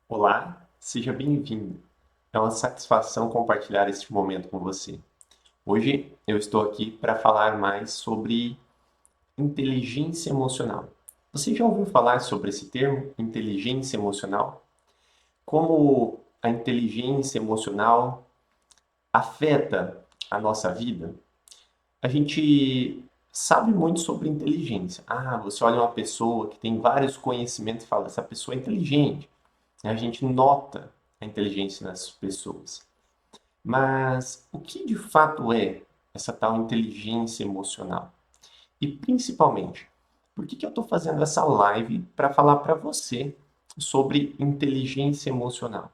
Olá, seja bem-vindo. É uma satisfação compartilhar este momento com você. Hoje eu estou aqui para falar mais sobre inteligência emocional. Você já ouviu falar sobre esse termo, inteligência emocional? Como a inteligência emocional afeta a nossa vida? A gente sabe muito sobre inteligência. Você olha uma pessoa que tem vários conhecimentos e fala, essa pessoa é inteligente. A gente nota a inteligência nas pessoas. Mas o que de fato é essa tal inteligência emocional? E principalmente, por que eu estou fazendo essa live para falar para você sobre inteligência emocional?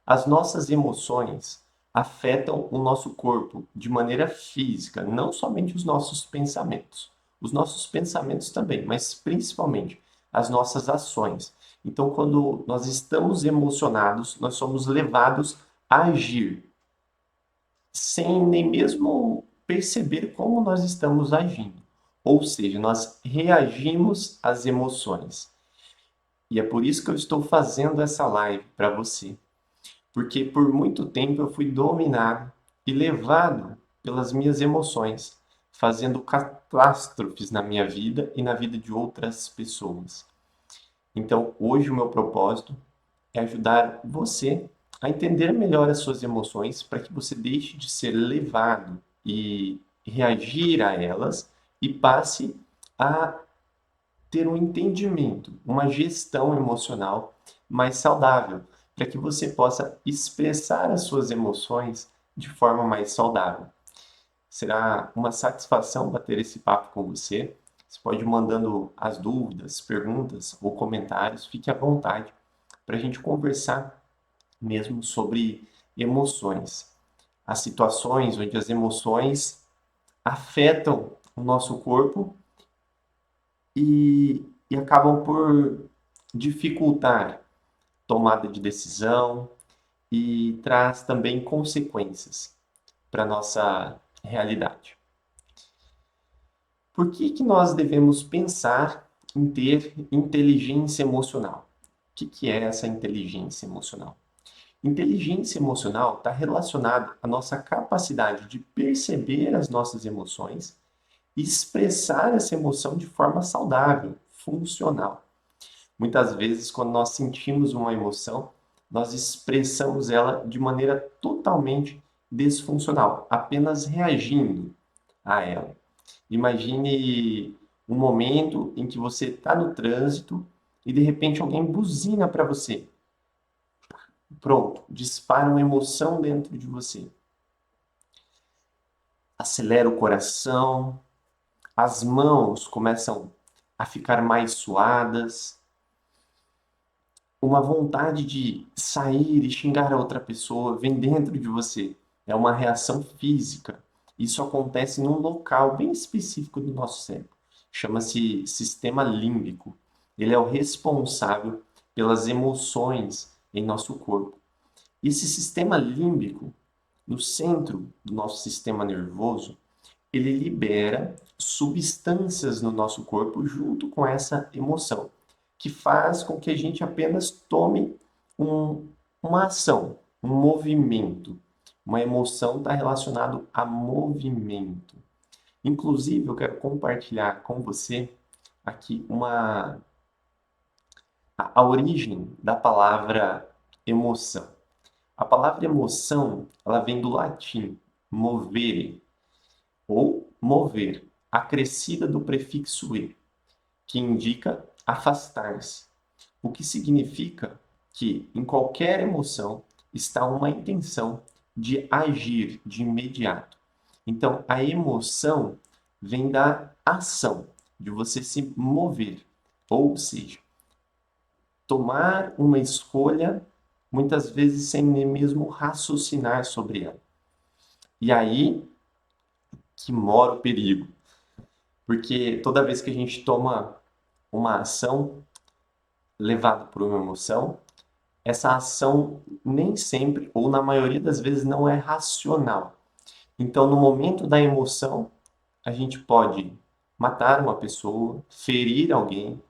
As nossas emoções afetam o nosso corpo de maneira física, não somente os nossos pensamentos. Os nossos pensamentos também, mas principalmente as nossas ações. Então, quando nós estamos emocionados, nós somos levados a agir sem nem mesmo perceber como nós estamos agindo. Ou seja, nós reagimos às emoções. E é por isso que eu estou fazendo essa live para você. Porque por muito tempo eu fui dominado e levado pelas minhas emoções, fazendo catástrofes na minha vida e na vida de outras pessoas. Então, hoje o meu propósito é ajudar você a entender melhor as suas emoções para que você deixe de ser levado e reagir a elas e passe a ter um entendimento, uma gestão emocional mais saudável, para que você possa expressar as suas emoções de forma mais saudável. Será uma satisfação bater esse papo com você. Você pode ir mandando as dúvidas, perguntas ou comentários, fique à vontade para a gente conversar mesmo sobre emoções. As situações onde as emoções afetam o nosso corpo e acabam por dificultar tomada de decisão e traz também consequências para a nossa realidade. Por que nós devemos pensar em ter inteligência emocional? O que é essa inteligência emocional? Inteligência emocional está relacionada à nossa capacidade de perceber as nossas emoções e expressar essa emoção de forma saudável, funcional. Muitas vezes, quando nós sentimos uma emoção, nós expressamos ela de maneira totalmente desfuncional, apenas reagindo a ela. Imagine um momento em que você está no trânsito e de repente alguém buzina para você. Pronto, dispara uma emoção dentro de você. Acelera o coração, as mãos começam a ficar mais suadas, uma vontade de sair e xingar a outra pessoa vem dentro de você. É uma reação física. Isso acontece num local bem específico do nosso cérebro. Chama-se sistema límbico. Ele é o responsável pelas emoções em nosso corpo. Esse sistema límbico, no centro do nosso sistema nervoso, ele libera substâncias no nosso corpo junto com essa emoção, que faz com que a gente apenas tome um, uma ação, um movimento. Uma emoção está relacionado a movimento. Inclusive, eu quero compartilhar com você aqui a origem da palavra emoção. A palavra emoção, ela vem do latim movere, ou mover, acrescida do prefixo "e", que indica afastar-se, o que significa que em qualquer emoção está uma intenção de agir de imediato. Então, a emoção vem da ação, de você se mover, ou seja, tomar uma escolha, muitas vezes sem nem mesmo raciocinar sobre ela. E aí que mora o perigo. Porque toda vez que a gente toma uma ação levada por uma emoção, essa ação nem sempre, ou na maioria das vezes, não é racional. Então, no momento da emoção, a gente pode matar uma pessoa, ferir alguém,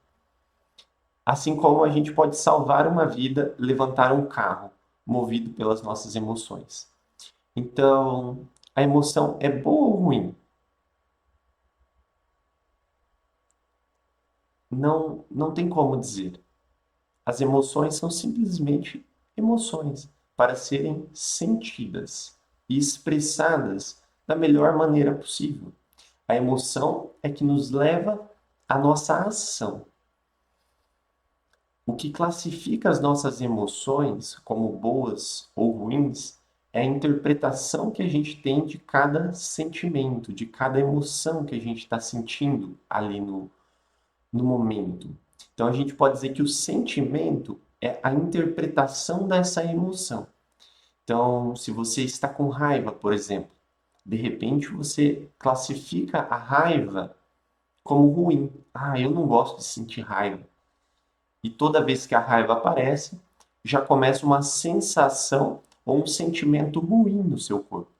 Assim como a gente pode salvar uma vida, levantar um carro, movido pelas nossas emoções. Então, a emoção é boa ou ruim? Não tem como dizer. As emoções são simplesmente emoções para serem sentidas e expressadas da melhor maneira possível. A emoção é que nos leva à nossa ação. O que classifica as nossas emoções como boas ou ruins é a interpretação que a gente tem de cada sentimento, de cada emoção que a gente está sentindo ali no momento. Então a gente pode dizer que o sentimento é a interpretação dessa emoção. Então, se você está com raiva, por exemplo, de repente você classifica a raiva como ruim. Ah, eu não gosto de sentir raiva. E toda vez que a raiva aparece, já começa uma sensação ou um sentimento ruim no seu corpo.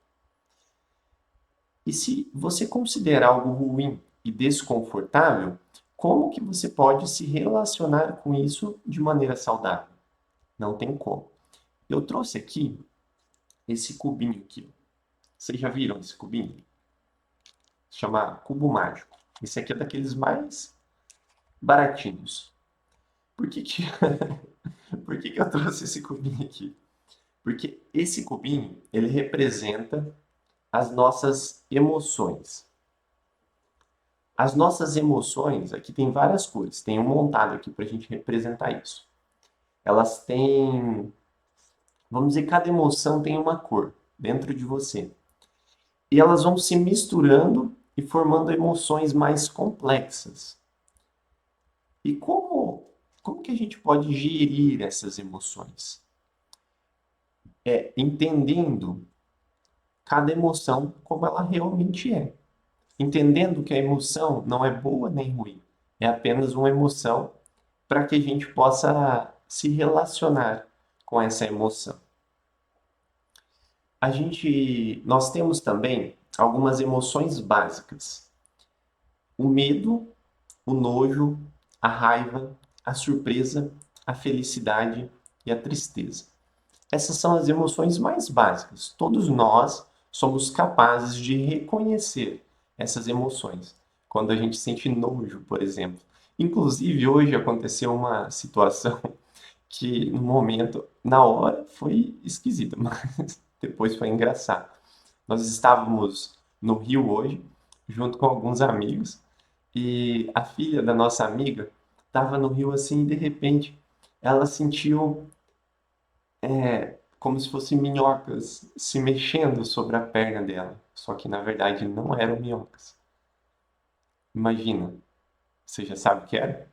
E se você considera algo ruim e desconfortável, como que você pode se relacionar com isso de maneira saudável? Não tem como. Eu trouxe aqui esse cubinho aqui. Vocês já viram esse cubinho? Se chama cubo mágico. Esse aqui é daqueles mais baratinhos. Por que que, por que que eu trouxe esse cubinho aqui? Porque esse cubinho, ele representa as nossas emoções. As nossas emoções, aqui tem várias cores, tem um montado aqui para a gente representar isso. Elas têm, vamos dizer, cada emoção tem uma cor dentro de você. E elas vão se misturando e formando emoções mais complexas. E como que a gente pode gerir essas emoções? É entendendo cada emoção como ela realmente é. Entendendo que a emoção não é boa nem ruim, é apenas uma emoção para que a gente possa se relacionar com essa emoção. Nós temos também algumas emoções básicas: o medo, o nojo, a raiva, a surpresa, a felicidade e a tristeza. Essas são as emoções mais básicas. Todos nós somos capazes de reconhecer essas emoções. Quando a gente sente nojo, por exemplo. Inclusive, hoje aconteceu uma situação que, no momento, na hora, foi esquisita, mas depois foi engraçado. Nós estávamos no Rio hoje, junto com alguns amigos, e a filha da nossa amiga estava no Rio assim, e de repente ela sentiu como se fossem minhocas se mexendo sobre a perna dela. Só que na verdade não eram minhocas. Imagina, você já sabe o que era?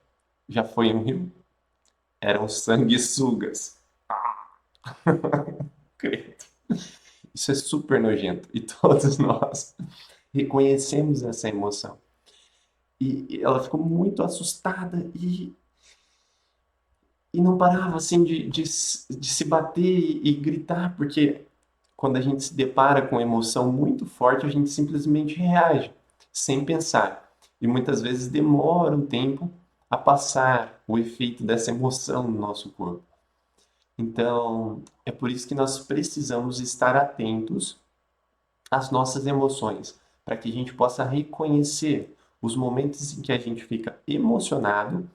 Já foi no Rio? Eram sanguessugas. Credo. Isso é super nojento e todos nós reconhecemos essa emoção. E ela ficou muito assustada e não parava assim de se bater e gritar, porque quando a gente se depara com emoção muito forte, a gente simplesmente reage, sem pensar. E muitas vezes demora um tempo a passar o efeito dessa emoção no nosso corpo. Então, é por isso que nós precisamos estar atentos às nossas emoções, para que a gente possa reconhecer os momentos em que a gente fica emocionado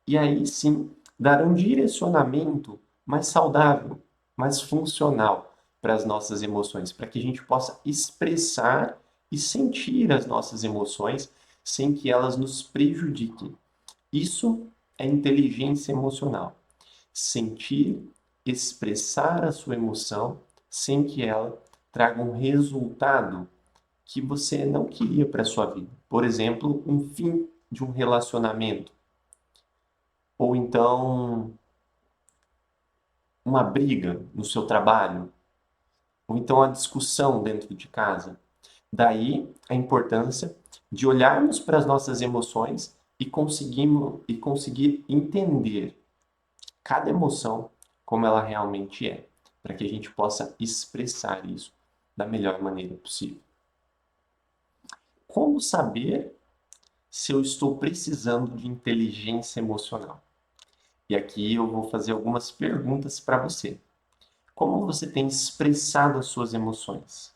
e aí sim dar um direcionamento mais saudável, mais funcional para as nossas emoções, para que a gente possa expressar e sentir as nossas emoções sem que elas nos prejudiquem. Isso é inteligência emocional. Sentir, expressar a sua emoção sem que ela traga um resultado que você não queria para a sua vida. Por exemplo, um fim de um relacionamento, ou então uma briga no seu trabalho, ou então a discussão dentro de casa. Daí a importância de olharmos para as nossas emoções e conseguir entender cada emoção como ela realmente é, para que a gente possa expressar isso da melhor maneira possível. Como saber se eu estou precisando de inteligência emocional? E aqui eu vou fazer algumas perguntas para você. Como você tem expressado as suas emoções?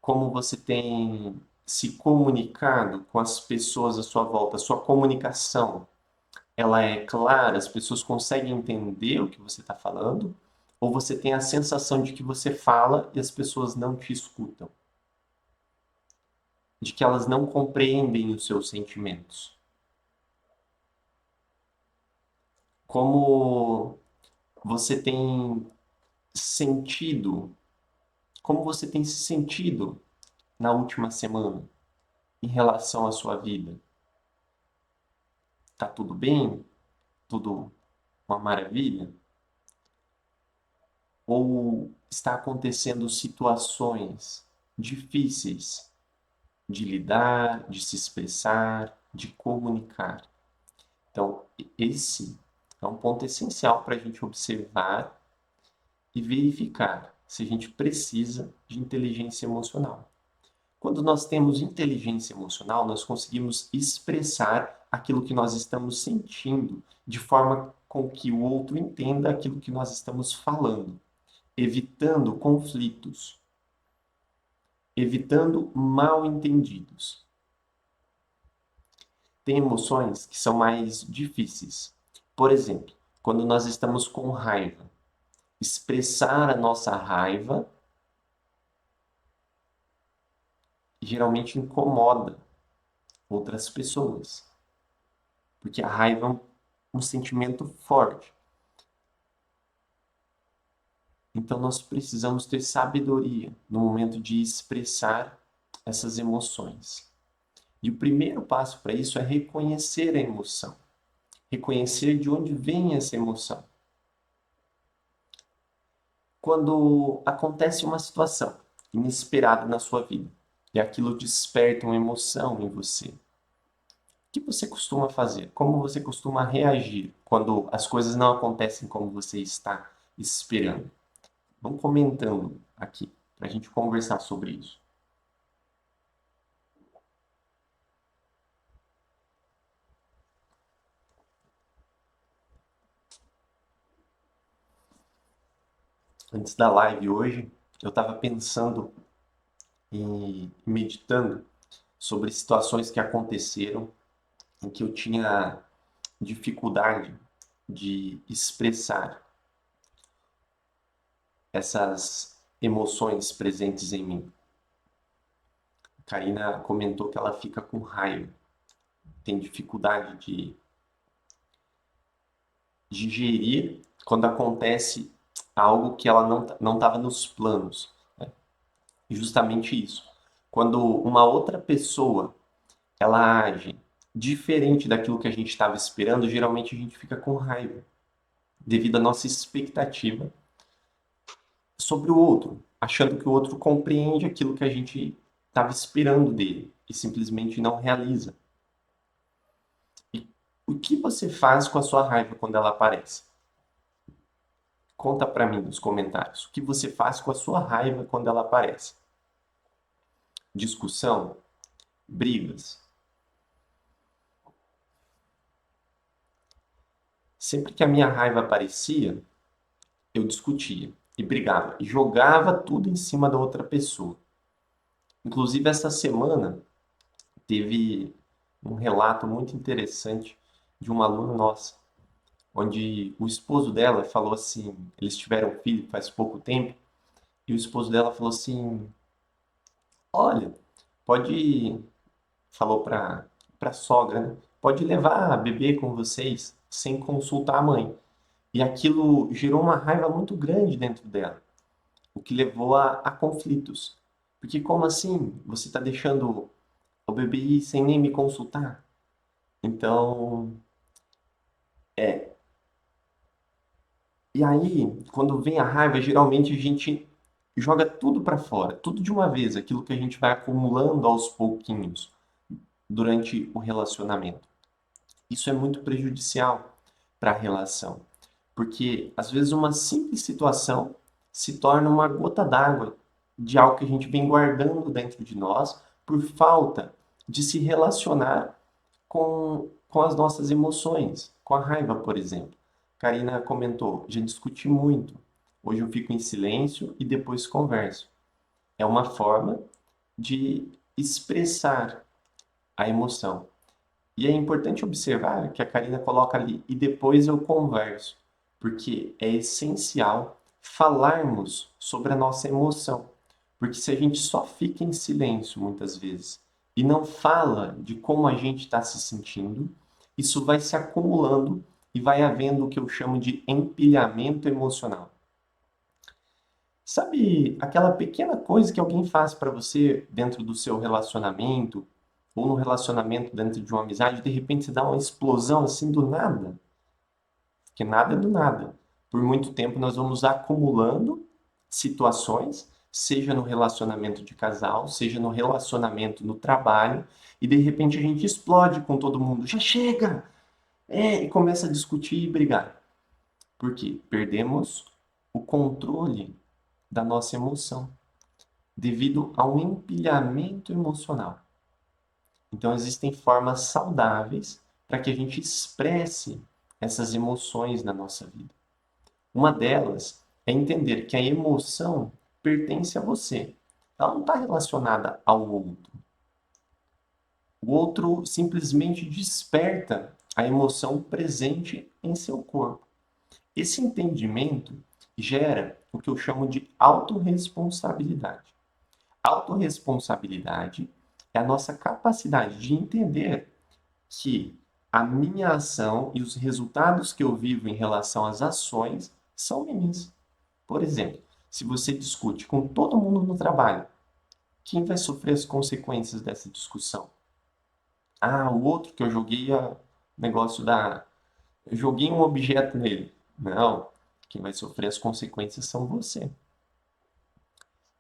Como você tem se comunicado com as pessoas à sua volta? A sua comunicação, ela é clara? As pessoas conseguem entender o que você está falando? Ou você tem a sensação de que você fala e as pessoas não te escutam? De que elas não compreendem os seus sentimentos? Como você tem sentido, como você tem se sentido na última semana em relação à sua vida? Tá tudo bem? Tudo uma maravilha? Ou está acontecendo situações difíceis de lidar, de se expressar, de comunicar? Então, esse é um ponto essencial para a gente observar e verificar se a gente precisa de inteligência emocional. Quando nós temos inteligência emocional, nós conseguimos expressar aquilo que nós estamos sentindo de forma com que o outro entenda aquilo que nós estamos falando, evitando conflitos, evitando mal-entendidos. Tem emoções que são mais difíceis. Por exemplo, quando nós estamos com raiva, expressar a nossa raiva geralmente incomoda outras pessoas, porque a raiva é um sentimento forte. Então nós precisamos ter sabedoria no momento de expressar essas emoções. E o primeiro passo para isso é reconhecer a emoção, reconhecer de onde vem essa emoção. Quando acontece uma situação inesperada na sua vida e aquilo desperta uma emoção em você, o que você costuma fazer? Como você costuma reagir quando as coisas não acontecem como você está esperando? Vamos comentando aqui para a gente conversar sobre isso. Antes da live hoje, eu estava pensando e meditando sobre situações que aconteceram em que eu tinha dificuldade de expressar essas emoções presentes em mim. A Karina comentou que ela fica com raiva, tem dificuldade de digerir quando acontece algo que ela não estava nos planos, né? E justamente isso. Quando uma outra pessoa ela age diferente daquilo que a gente estava esperando, geralmente a gente fica com raiva, devido à nossa expectativa sobre o outro, achando que o outro compreende aquilo que a gente estava esperando dele e simplesmente não realiza. E o que você faz com a sua raiva quando ela aparece? Conta para mim nos comentários. O que você faz com a sua raiva quando ela aparece? Discussão? Brigas? Sempre que a minha raiva aparecia, eu discutia e brigava e jogava tudo em cima da outra pessoa. Inclusive, essa semana teve um relato muito interessante de uma aluna nossa, onde o esposo dela falou assim, eles tiveram um filho faz pouco tempo, e o esposo dela falou assim, olha, pode, falou para sogra, né? Pode levar a bebê com vocês sem consultar a mãe. E aquilo gerou uma raiva muito grande dentro dela, o que levou a conflitos. Porque como assim? Você está deixando o bebê ir sem nem me consultar? Então, é. E aí, quando vem a raiva, geralmente a gente joga tudo para fora, tudo de uma vez, aquilo que a gente vai acumulando aos pouquinhos durante o relacionamento. Isso é muito prejudicial para a relação, porque às vezes uma simples situação se torna uma gota d'água de algo que a gente vem guardando dentro de nós por falta de se relacionar com com as nossas emoções, com a raiva, por exemplo. Karina comentou, já discuti muito. Hoje eu fico em silêncio e depois converso. É uma forma de expressar a emoção. E é importante observar que a Karina coloca ali, e depois eu converso, porque é essencial falarmos sobre a nossa emoção. Porque se a gente só fica em silêncio muitas vezes e não fala de como a gente está se sentindo, isso vai se acumulando e vai havendo o que eu chamo de empilhamento emocional. Sabe aquela pequena coisa que alguém faz para você dentro do seu relacionamento, ou no relacionamento dentro de uma amizade, de repente você dá uma explosão assim do nada? Porque nada é do nada. Por muito tempo nós vamos acumulando situações, seja no relacionamento de casal, seja no relacionamento no trabalho, e de repente a gente explode com todo mundo. Já chega! E começa a discutir e brigar. Por quê? Perdemos o controle da nossa emoção, devido a um empilhamento emocional. Então, existem formas saudáveis para que a gente expresse essas emoções na nossa vida. Uma delas é entender que a emoção pertence a você. Ela não está relacionada ao outro. O outro simplesmente desperta a emoção presente em seu corpo. Esse entendimento gera o que eu chamo de autorresponsabilidade. Autorresponsabilidade é a nossa capacidade de entender que a minha ação e os resultados que eu vivo em relação às ações são minhas. Por exemplo, se você discute com todo mundo no trabalho, quem vai sofrer as consequências dessa discussão? O outro que eu joguei o negócio da. Eu joguei um objeto nele. Não. Quem vai sofrer as consequências são você.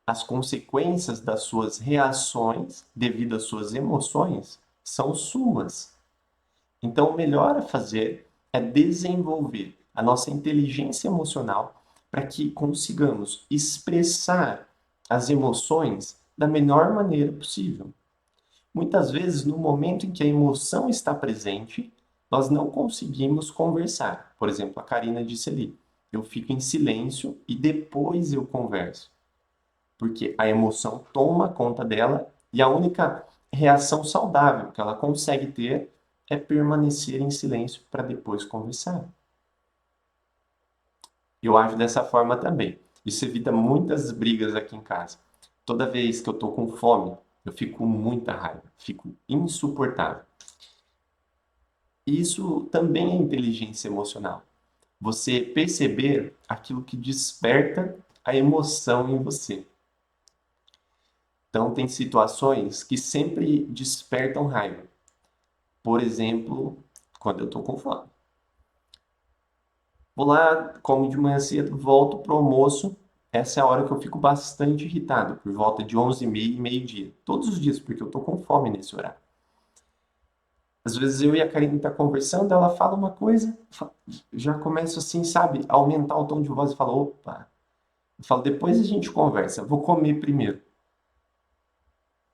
As consequências das suas reações devido às suas emoções são suas. Então, o melhor a fazer é desenvolver a nossa inteligência emocional para que consigamos expressar as emoções da melhor maneira possível. Muitas vezes, no momento em que a emoção está presente, nós não conseguimos conversar. Por exemplo, a Karina disse ali: eu fico em silêncio e depois eu converso. Porque a emoção toma conta dela e a única reação saudável que ela consegue ter é permanecer em silêncio para depois conversar. Eu ajo dessa forma também. Isso evita muitas brigas aqui em casa. Toda vez que eu estou com fome, eu fico com muita raiva, fico insuportável. Isso também é inteligência emocional. Você perceber aquilo que desperta a emoção em você. Então, tem situações que sempre despertam raiva. Por exemplo, quando eu estou com fome. Vou lá, como de manhã cedo, volto pro almoço. Essa é a hora que eu fico bastante irritado, por volta de 11h30 e meio-dia. Todos os dias, porque eu estou com fome nesse horário. Às vezes eu e a Karine tá conversando, ela fala uma coisa, já começo assim, sabe, a aumentar o tom de voz e falo, opa. Eu falo, depois a gente conversa, vou comer primeiro.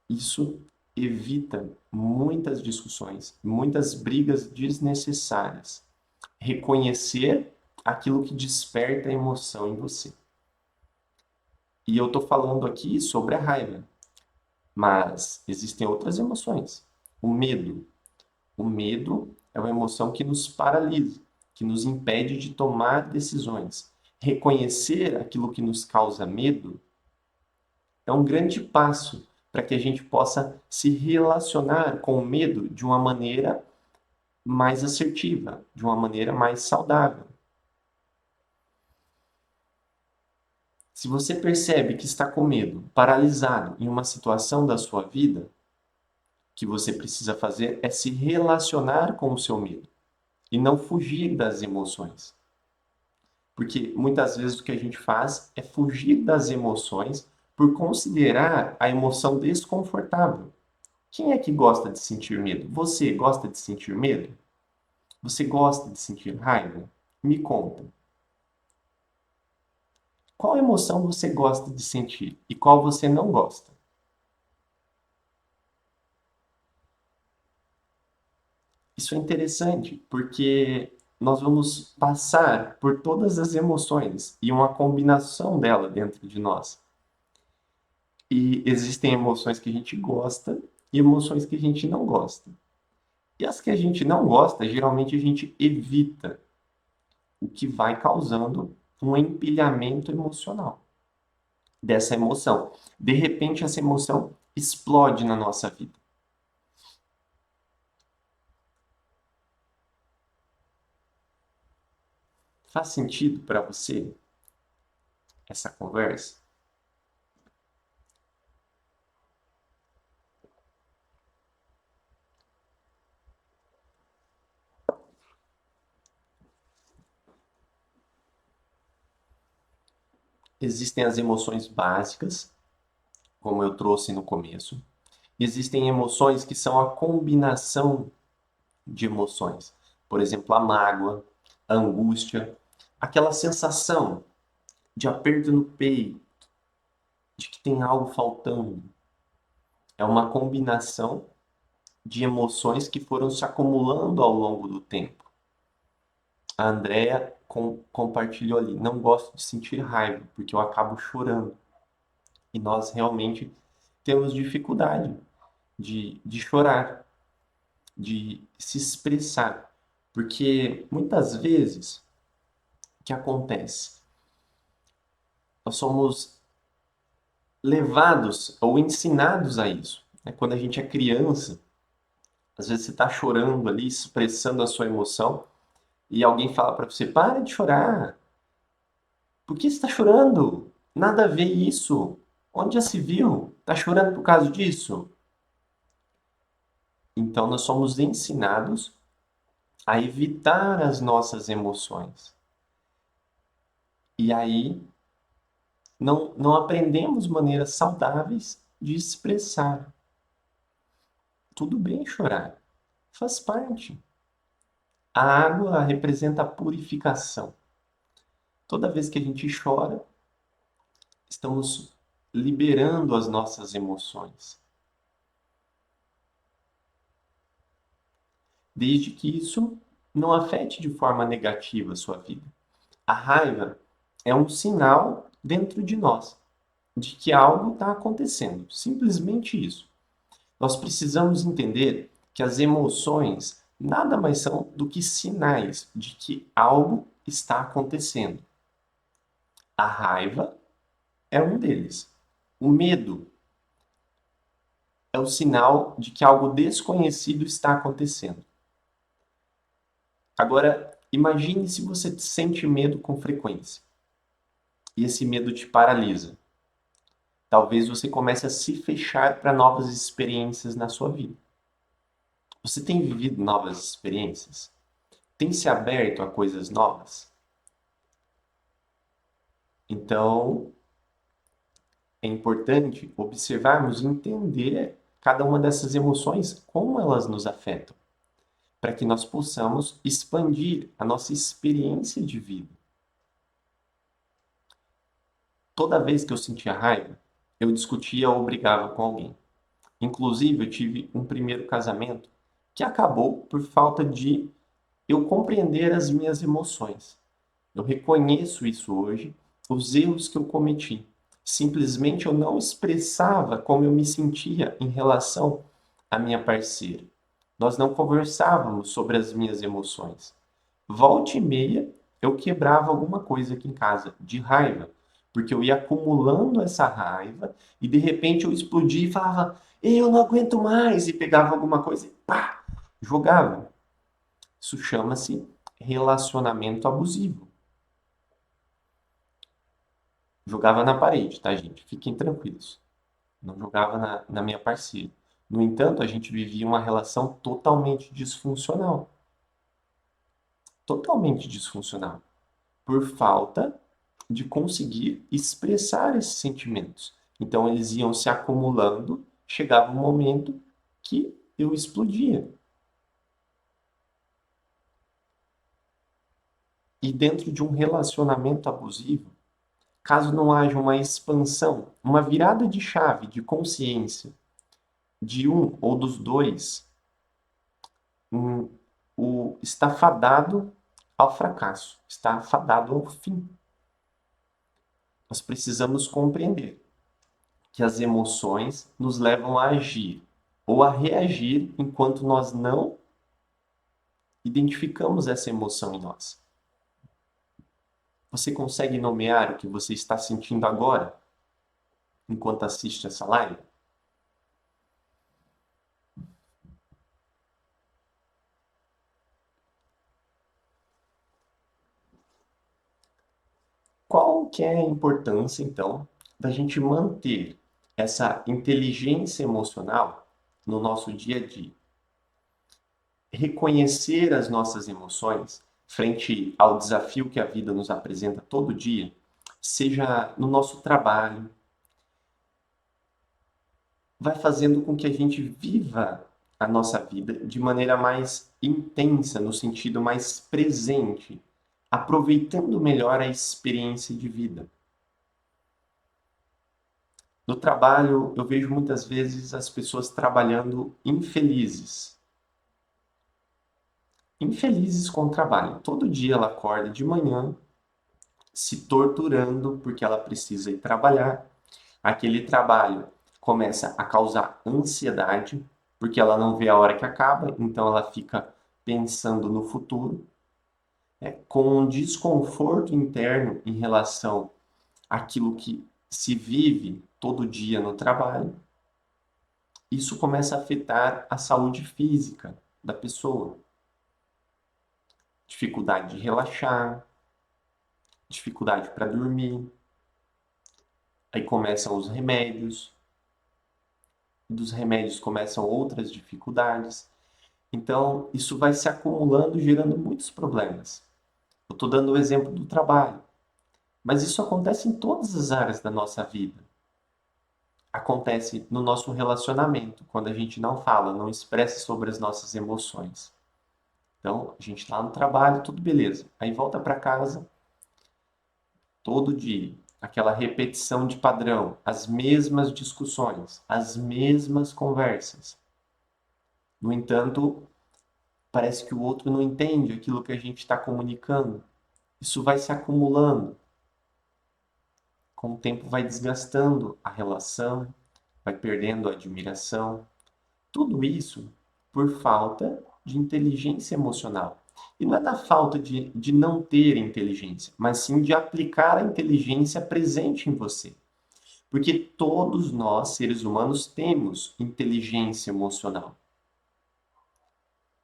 Isso evita muitas discussões, muitas brigas desnecessárias. Reconhecer aquilo que desperta a emoção em você. E eu estou falando aqui sobre a raiva, mas existem outras emoções. O medo. O medo é uma emoção que nos paralisa, que nos impede de tomar decisões. Reconhecer aquilo que nos causa medo é um grande passo para que a gente possa se relacionar com o medo de uma maneira mais assertiva, de uma maneira mais saudável. Se você percebe que está com medo, paralisado em uma situação da sua vida, o que você precisa fazer é se relacionar com o seu medo e não fugir das emoções. Porque muitas vezes o que a gente faz é fugir das emoções por considerar a emoção desconfortável. Quem é que gosta de sentir medo? Você gosta de sentir medo? Você gosta de sentir raiva? Me conta. Qual emoção você gosta de sentir e qual você não gosta? Isso é interessante porque nós vamos passar por todas as emoções e uma combinação dela dentro de nós. E existem emoções que a gente gosta e emoções que a gente não gosta. E as que a gente não gosta, geralmente a gente evita, o que vai causando um empilhamento emocional dessa emoção. De repente, essa emoção explode na nossa vida. Faz sentido para você essa conversa? Existem as emoções básicas, como eu trouxe no começo. Existem emoções que são a combinação de emoções. Por exemplo, a mágoa, a angústia, aquela sensação de aperto no peito, de que tem algo faltando. É uma combinação de emoções que foram se acumulando ao longo do tempo. A Andrea compartilhou ali, não gosto de sentir raiva, porque eu acabo chorando. E nós realmente temos dificuldade de chorar, de se expressar. Porque muitas vezes, o que acontece? Nós somos levados ou ensinados a isso, né? Quando a gente é criança, às vezes você está chorando ali, expressando a sua emoção, e alguém fala para você: para de chorar. Por que você está chorando? Nada a ver isso. Onde já se viu? Está chorando por causa disso? Então, nós somos ensinados a evitar as nossas emoções. E aí, não aprendemos maneiras saudáveis de expressar. Tudo bem chorar, faz parte. A água representa a purificação. Toda vez que a gente chora, estamos liberando as nossas emoções. Desde que isso não afete de forma negativa a sua vida. A raiva é um sinal dentro de nós de que algo está acontecendo. Simplesmente isso. Nós precisamos entender que as emoções nada mais são do que sinais de que algo está acontecendo. A raiva é um deles. O medo é o sinal de que algo desconhecido está acontecendo. Agora, imagine se você sente medo com frequência e esse medo te paralisa. Talvez você comece a se fechar para novas experiências na sua vida. Você tem vivido novas experiências? Tem se aberto a coisas novas? Então, é importante observarmos e entender cada uma dessas emoções, como elas nos afetam, para que nós possamos expandir a nossa experiência de vida. Toda vez que eu sentia raiva, eu discutia ou brigava com alguém. Inclusive, eu tive um primeiro casamento que acabou por falta de eu compreender as minhas emoções. Eu reconheço isso hoje, os erros que eu cometi. Simplesmente eu não expressava como eu me sentia em relação à minha parceira. Nós não conversávamos sobre as minhas emoções. Volta e meia, eu quebrava alguma coisa aqui em casa, de raiva, porque eu ia acumulando essa raiva e de repente eu explodia e falava: eu não aguento mais, e pegava alguma coisa e pá, jogava. Isso chama-se relacionamento abusivo. Jogava na parede, tá, gente? Fiquem tranquilos. Não jogava na minha parceira. No entanto, a gente vivia uma relação totalmente disfuncional. Totalmente disfuncional. Por falta de conseguir expressar esses sentimentos. Então, eles iam se acumulando, chegava um momento que eu explodia. E dentro de um relacionamento abusivo, caso não haja uma expansão, uma virada de chave de consciência de um ou dos dois, está fadado ao fracasso, está fadado ao fim. Nós precisamos compreender que as emoções nos levam a agir ou a reagir enquanto nós não identificamos essa emoção em nós. Você consegue nomear o que você está sentindo agora, enquanto assiste essa live? Qual que é a importância, então, da gente manter essa inteligência emocional no nosso dia a dia? Reconhecer as nossas emoções frente ao desafio que a vida nos apresenta todo dia, seja no nosso trabalho, vai fazendo com que a gente viva a nossa vida de maneira mais intensa, no sentido mais presente, aproveitando melhor a experiência de vida. No trabalho, eu vejo muitas vezes as pessoas trabalhando infelizes. Infelizes com o trabalho. Todo dia ela acorda de manhã se torturando porque ela precisa ir trabalhar. Aquele trabalho começa a causar ansiedade, porque ela não vê a hora que acaba, então ela fica pensando no futuro, com um desconforto interno em relação àquilo que se vive todo dia no trabalho. Isso começa a afetar a saúde física da pessoa. Dificuldade de relaxar, dificuldade para dormir. Aí começam os remédios, dos remédios começam outras dificuldades. Então, isso vai se acumulando, gerando muitos problemas. Eu estou dando o exemplo do trabalho, mas isso acontece em todas as áreas da nossa vida. Acontece no nosso relacionamento, quando a gente não fala, não expressa sobre as nossas emoções. Então, a gente está no trabalho, tudo beleza. Aí volta para casa, todo dia, aquela repetição de padrão, as mesmas discussões, as mesmas conversas. No entanto, parece que o outro não entende aquilo que a gente está comunicando. Isso vai se acumulando. Com o tempo vai desgastando a relação, vai perdendo a admiração. Tudo isso por falta de inteligência emocional. E não é da falta de não ter inteligência, mas sim de aplicar a inteligência presente em você. Porque todos nós, seres humanos, temos inteligência emocional.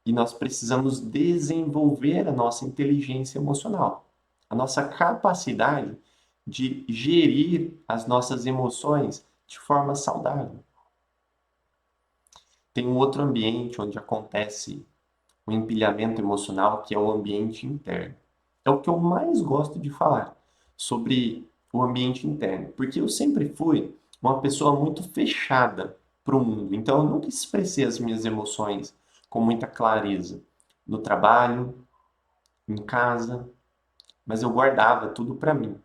E nós precisamos desenvolver a nossa inteligência emocional, a nossa capacidade de gerir as nossas emoções de forma saudável. Tem um outro ambiente onde acontece o empilhamento emocional, que é o ambiente interno. É o que eu mais gosto de falar sobre o ambiente interno, porque eu sempre fui uma pessoa muito fechada para o mundo, então eu nunca expressei as minhas emoções com muita clareza no trabalho, em casa, mas eu guardava tudo para mim.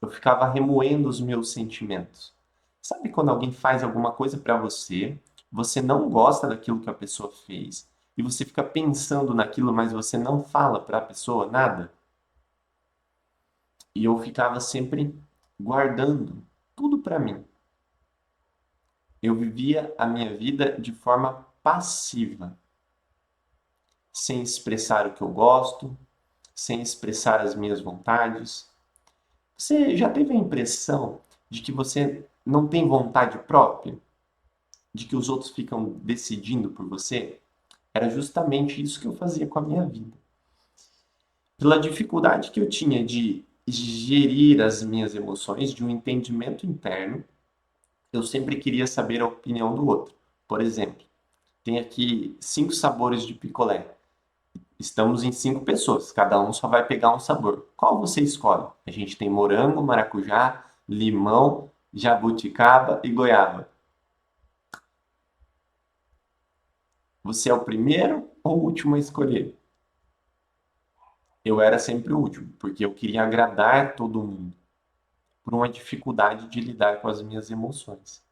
Eu ficava remoendo os meus sentimentos. Sabe quando alguém faz alguma coisa para você, você não gosta daquilo que a pessoa fez, e você fica pensando naquilo, mas você não fala para a pessoa nada? E eu ficava sempre guardando tudo para mim. Eu vivia a minha vida de forma passiva, sem expressar o que eu gosto, sem expressar as minhas vontades. Você já teve a impressão de que você não tem vontade própria? De que os outros ficam decidindo por você? Era justamente isso que eu fazia com a minha vida. Pela dificuldade que eu tinha de gerir as minhas emoções, de um entendimento interno, eu sempre queria saber a opinião do outro. Por exemplo, tem aqui 5 sabores de picolé. Estamos em 5 pessoas, cada um só vai pegar um sabor. Qual você escolhe? A gente tem morango, maracujá, limão, jabuticaba e goiaba. Você é o primeiro ou o último a escolher? Eu era sempre o último, porque eu queria agradar todo mundo, por uma dificuldade de lidar com as minhas emoções.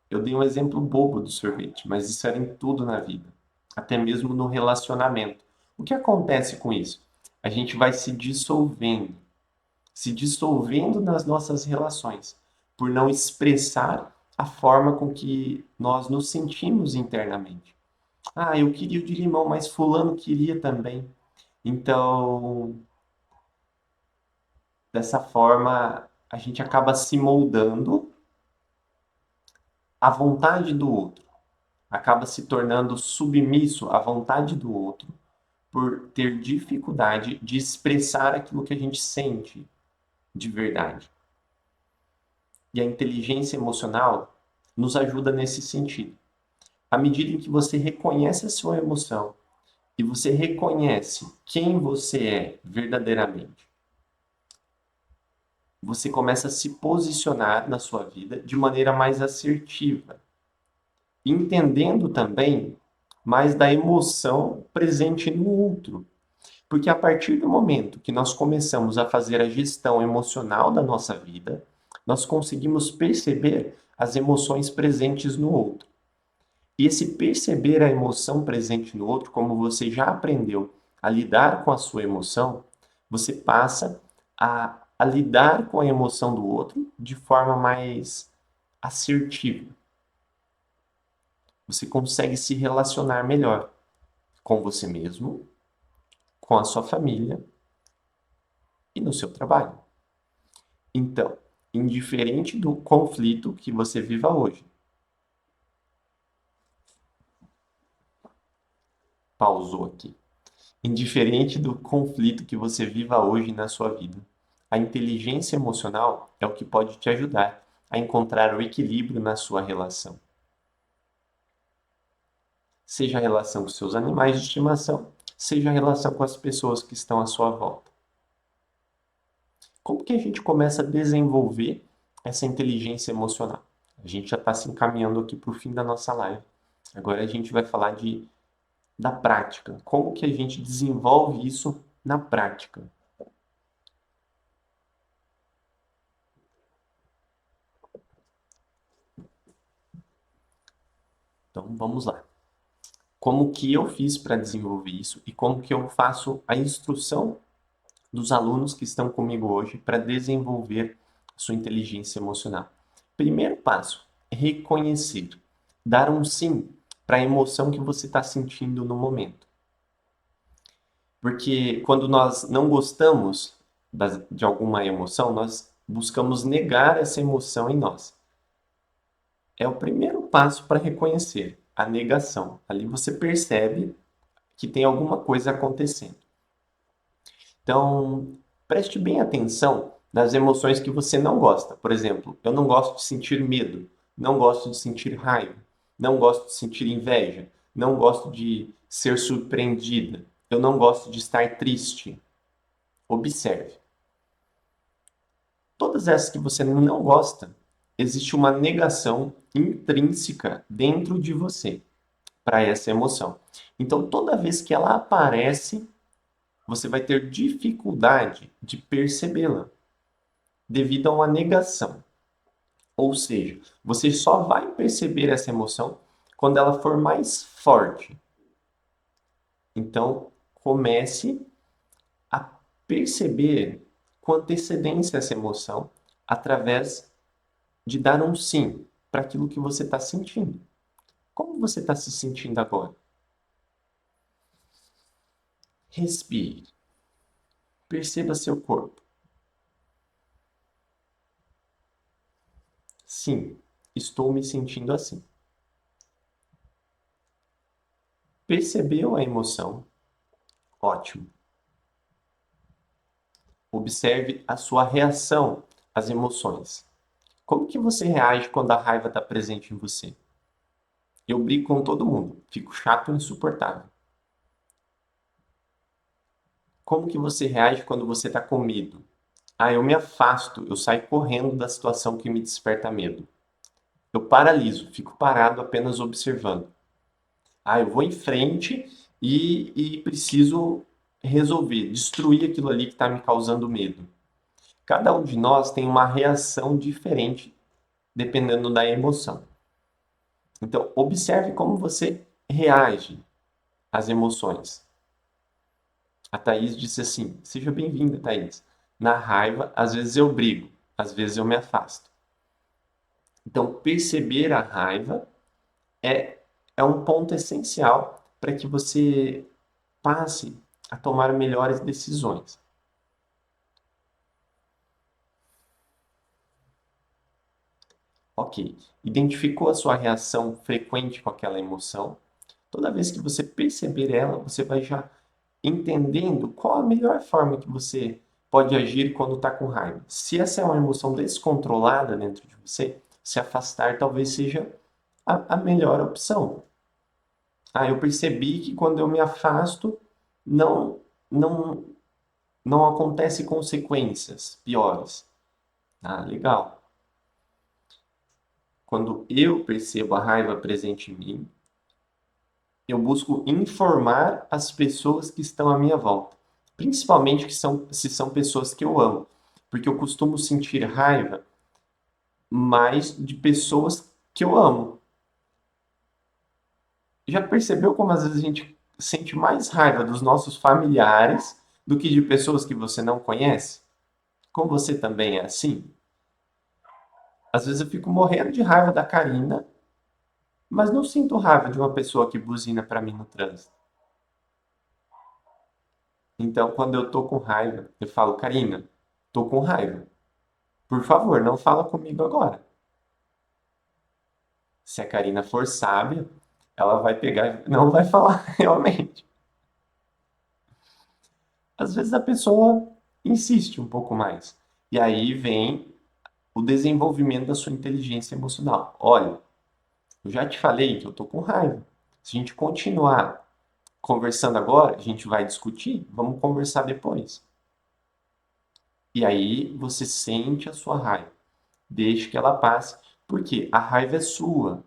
Eu dei um exemplo bobo do sorvete, mas isso era em tudo na vida. até mesmo no relacionamento. O que acontece com isso? A gente vai se dissolvendo nas nossas relações, por não expressar a forma com que nós nos sentimos internamente. Ah, eu queria o de limão, mas fulano queria também. Então, dessa forma, a gente acaba se moldando à vontade do outro, acaba se tornando submisso à vontade do outro por ter dificuldade de expressar aquilo que a gente sente de verdade. E a inteligência emocional nos ajuda nesse sentido. À medida em que você reconhece a sua emoção e você reconhece quem você é verdadeiramente, você começa a se posicionar na sua vida de maneira mais assertiva, entendendo também mais da emoção presente no outro. Porque a partir do momento que nós começamos a fazer a gestão emocional da nossa vida, nós conseguimos perceber as emoções presentes no outro. E esse perceber a emoção presente no outro, como você já aprendeu a lidar com a sua emoção, você passa a lidar com a emoção do outro de forma mais assertiva. Você consegue se relacionar melhor com você mesmo, com a sua família e no seu trabalho. Então, indiferente do conflito que você viva hoje, pausou aqui. Indiferente do conflito que você viva hoje na sua vida, a inteligência emocional é o que pode te ajudar a encontrar o equilíbrio na sua relação. Seja a relação com seus animais de estimação, seja a relação com as pessoas que estão à sua volta. Como que a gente começa a desenvolver essa inteligência emocional? A gente já está se encaminhando aqui para o fim da nossa live. Agora a gente vai falar da prática. Como que a gente desenvolve isso na prática? Então vamos lá. Como que eu fiz para desenvolver isso e como que eu faço a instrução dos alunos que estão comigo hoje para desenvolver sua inteligência emocional. Primeiro passo, reconhecer, dar um sim para a emoção que você está sentindo no momento. Porque quando nós não gostamos de alguma emoção, nós buscamos negar essa emoção em nós. É o primeiro passo para reconhecer a negação. Ali você percebe que tem alguma coisa acontecendo. Então, preste bem atenção nas emoções que você não gosta. Por exemplo, eu não gosto de sentir medo, não gosto de sentir raiva, não gosto de sentir inveja, não gosto de ser surpreendida, eu não gosto de estar triste. Observe. Todas essas que você não gosta, existe uma negação intrínseca dentro de você para essa emoção. Então, toda vez que ela aparece, você vai ter dificuldade de percebê-la devido a uma negação. Ou seja, você só vai perceber essa emoção quando ela for mais forte. Então, comece a perceber com antecedência essa emoção através de dar um sim para aquilo que você está sentindo. Como você está se sentindo agora? Respire. Perceba seu corpo. Sim, estou me sentindo assim. Percebeu a emoção? Ótimo. Observe a sua reação às emoções. Como que você reage quando a raiva está presente em você? Eu brigo com todo mundo, fico chato e insuportável. Como que você reage quando você está com medo? Ah, eu me afasto, eu saio correndo da situação que me desperta medo. Eu paraliso, fico parado apenas observando. Ah, eu vou em frente e preciso resolver, destruir aquilo ali que está me causando medo. Cada um de nós tem uma reação diferente dependendo da emoção. Então, observe como você reage. as emoções. A Thaís disse assim: seja bem-vinda, Thaís. Na raiva, às vezes eu brigo, às vezes eu me afasto. Então, perceber a raiva é, é um ponto essencial para que você passe a tomar melhores decisões. Ok, identificou a sua reação frequente com aquela emoção? Toda vez que você perceber ela, você vai já entendendo qual a melhor forma que você pode agir quando está com raiva. Se essa é uma emoção descontrolada dentro de você, se afastar talvez seja a melhor opção. Ah, eu percebi que quando eu me afasto, não, não, não acontece consequências piores. Ah, legal. Quando eu percebo a raiva presente em mim, eu busco informar as pessoas que estão à minha volta, principalmente se são pessoas que eu amo, porque eu costumo sentir raiva mais de pessoas que eu amo. Já percebeu como às vezes a gente sente mais raiva dos nossos familiares do que de pessoas que você não conhece? Com você também é assim? Às vezes eu fico morrendo de raiva da Karina, mas não sinto raiva de uma pessoa que buzina para mim no trânsito. Então, quando eu tô com raiva, eu falo, Karina, tô com raiva. Por favor, não fala comigo agora. Se a Karina for sábia, ela vai pegar e não vai falar realmente. Às vezes a pessoa insiste um pouco mais. E aí vem o desenvolvimento da sua inteligência emocional. Olha, eu já te falei que eu tô com raiva. Se a gente continuar conversando agora, a gente vai discutir, vamos conversar depois. E aí você sente a sua raiva. Deixe que ela passe, porque a raiva é sua.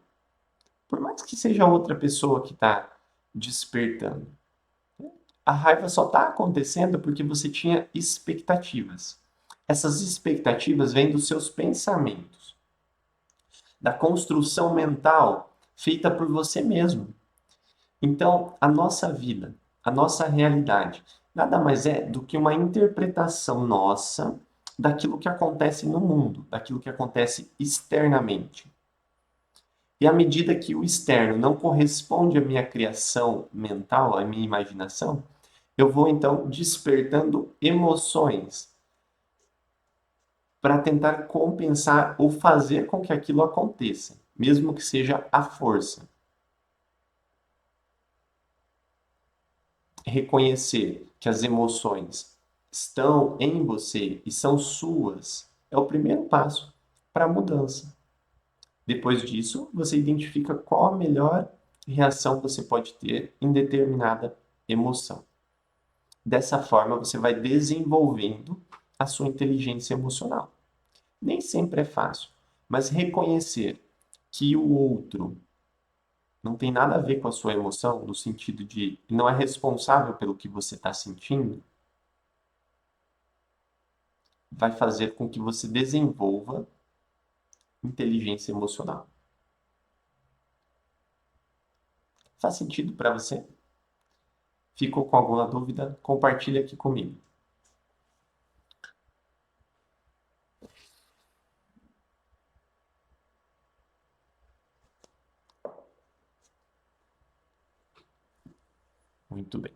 Por mais que seja outra pessoa que está despertando. A raiva só está acontecendo porque você tinha expectativas. Essas expectativas vêm dos seus pensamentos, da construção mental feita por você mesmo. Então, a nossa vida, a nossa realidade, nada mais é do que uma interpretação nossa daquilo que acontece no mundo, daquilo que acontece externamente. E à medida que o externo não corresponde à minha criação mental, à minha imaginação, eu vou então despertando emoções para tentar compensar ou fazer com que aquilo aconteça, mesmo que seja à força. Reconhecer que as emoções estão em você e são suas é o primeiro passo para a mudança. Depois disso, você identifica qual a melhor reação você pode ter em determinada emoção. Dessa forma, você vai desenvolvendo a sua inteligência emocional. Nem sempre é fácil, mas reconhecer que o outro não tem nada a ver com a sua emoção, no sentido de não é responsável pelo que você está sentindo, vai fazer com que você desenvolva inteligência emocional. Faz sentido para você? Ficou com alguma dúvida? Compartilhe aqui comigo. Muito bem.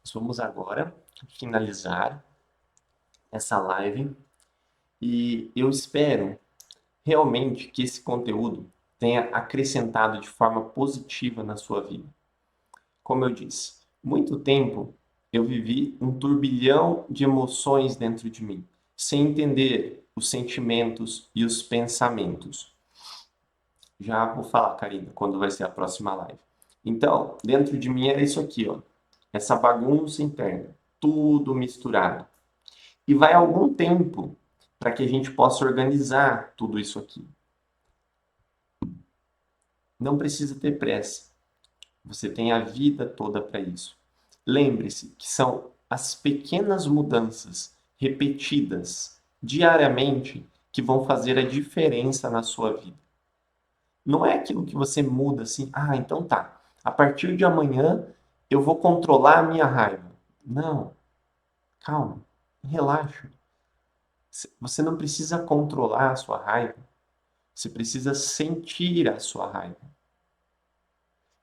Nós vamos agora finalizar essa live e eu espero realmente que esse conteúdo tenha acrescentado de forma positiva na sua vida. Como eu disse, muito tempo eu vivi um turbilhão de emoções dentro de mim, sem entender os sentimentos e os pensamentos. Já vou falar, Karina, quando vai ser a próxima live. Então, dentro de mim era isso aqui, ó, essa bagunça interna, tudo misturado. E vai algum tempo para que a gente possa organizar tudo isso aqui. Não precisa ter pressa. Você tem a vida toda para isso. Lembre-se que são as pequenas mudanças repetidas diariamente que vão fazer a diferença na sua vida. Não é aquilo que você muda assim, então tá, a partir de amanhã eu vou controlar a minha raiva. Não, calma, relaxa. Você não precisa controlar a sua raiva, você precisa sentir a sua raiva.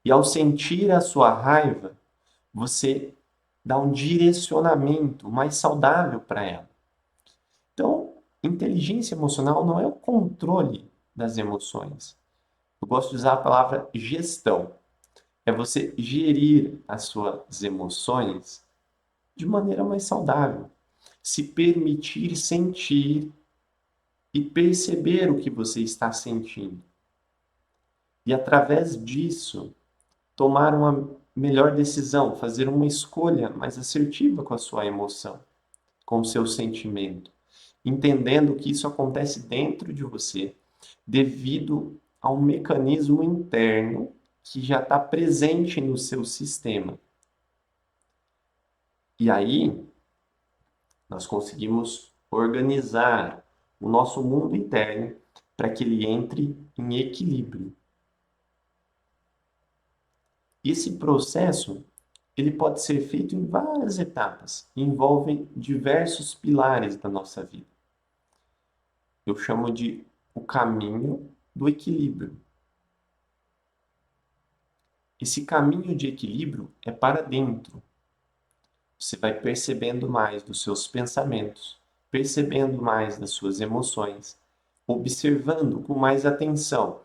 E ao sentir a sua raiva, você dá um direcionamento mais saudável para ela. Então, inteligência emocional não é o controle das emoções. Eu gosto de usar a palavra gestão. É você gerir as suas emoções de maneira mais saudável. Se permitir sentir e perceber o que você está sentindo. E através disso, tomar uma melhor decisão, fazer uma escolha mais assertiva com a sua emoção, com o seu sentimento, entendendo que isso acontece dentro de você devido a um mecanismo interno que já está presente no seu sistema. E aí, nós conseguimos organizar o nosso mundo interno para que ele entre em equilíbrio. Esse processo ele pode ser feito em várias etapas, envolvem diversos pilares da nossa vida. Eu chamo de o caminho do equilíbrio. Esse caminho de equilíbrio é para dentro. Você vai percebendo mais dos seus pensamentos, percebendo mais das suas emoções, observando com mais atenção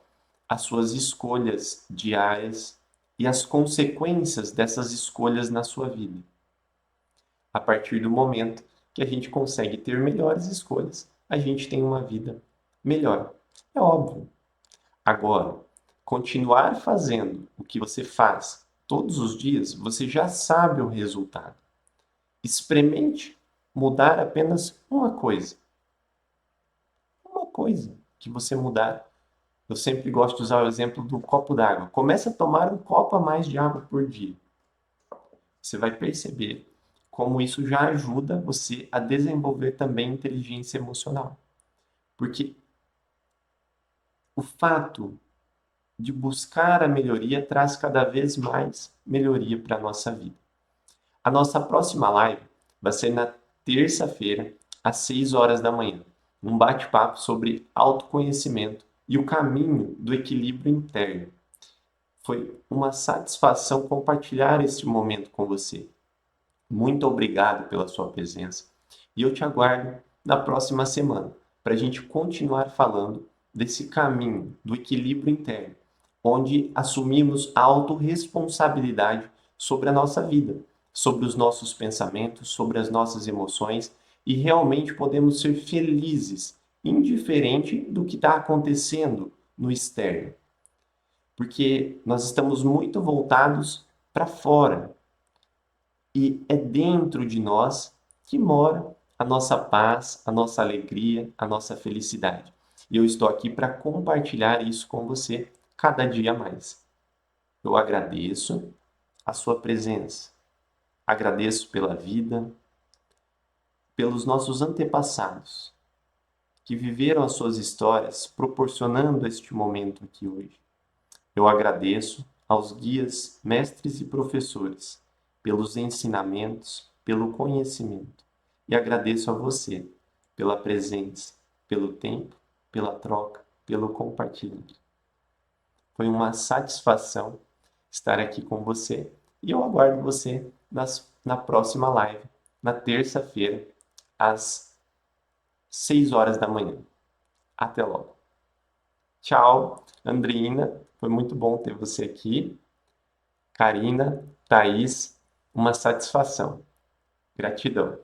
as suas escolhas diárias e as consequências dessas escolhas na sua vida. A partir do momento que a gente consegue ter melhores escolhas, a gente tem uma vida melhor. É óbvio. Agora, continuar fazendo o que você faz todos os dias, você já sabe o resultado. Experimente mudar apenas uma coisa. Uma coisa que você mudar. Eu sempre gosto de usar o exemplo do copo d'água. Comece a tomar um copo a mais de água por dia. Você vai perceber como isso já ajuda você a desenvolver também inteligência emocional. Porque o fato de buscar a melhoria traz cada vez mais melhoria para a nossa vida. A nossa próxima live vai ser na terça-feira, às 6 horas da manhã. Um bate-papo sobre autoconhecimento e o caminho do equilíbrio interno. Foi uma satisfação compartilhar este momento com você. Muito obrigado pela sua presença e eu te aguardo na próxima semana para a gente continuar falando desse caminho do equilíbrio interno, onde assumimos a autorresponsabilidade sobre a nossa vida, sobre os nossos pensamentos, sobre as nossas emoções e realmente podemos ser felizes, indiferente do que está acontecendo no externo. Porque nós estamos muito voltados para fora, e é dentro de nós que mora a nossa paz, a nossa alegria, a nossa felicidade. E eu estou aqui para compartilhar isso com você cada dia mais. Eu agradeço a sua presença. Agradeço pela vida, pelos nossos antepassados, que viveram as suas histórias proporcionando este momento aqui hoje. Eu agradeço aos guias, mestres e professores pelos ensinamentos, pelo conhecimento. E agradeço a você pela presença, pelo tempo, pela troca, pelo compartilhamento. Foi uma satisfação estar aqui com você e eu aguardo você na próxima live, na terça-feira, às 6 horas da manhã. Até logo. Tchau, Andrina. Foi muito bom ter você aqui. Karina, Thaís, uma satisfação. Gratidão.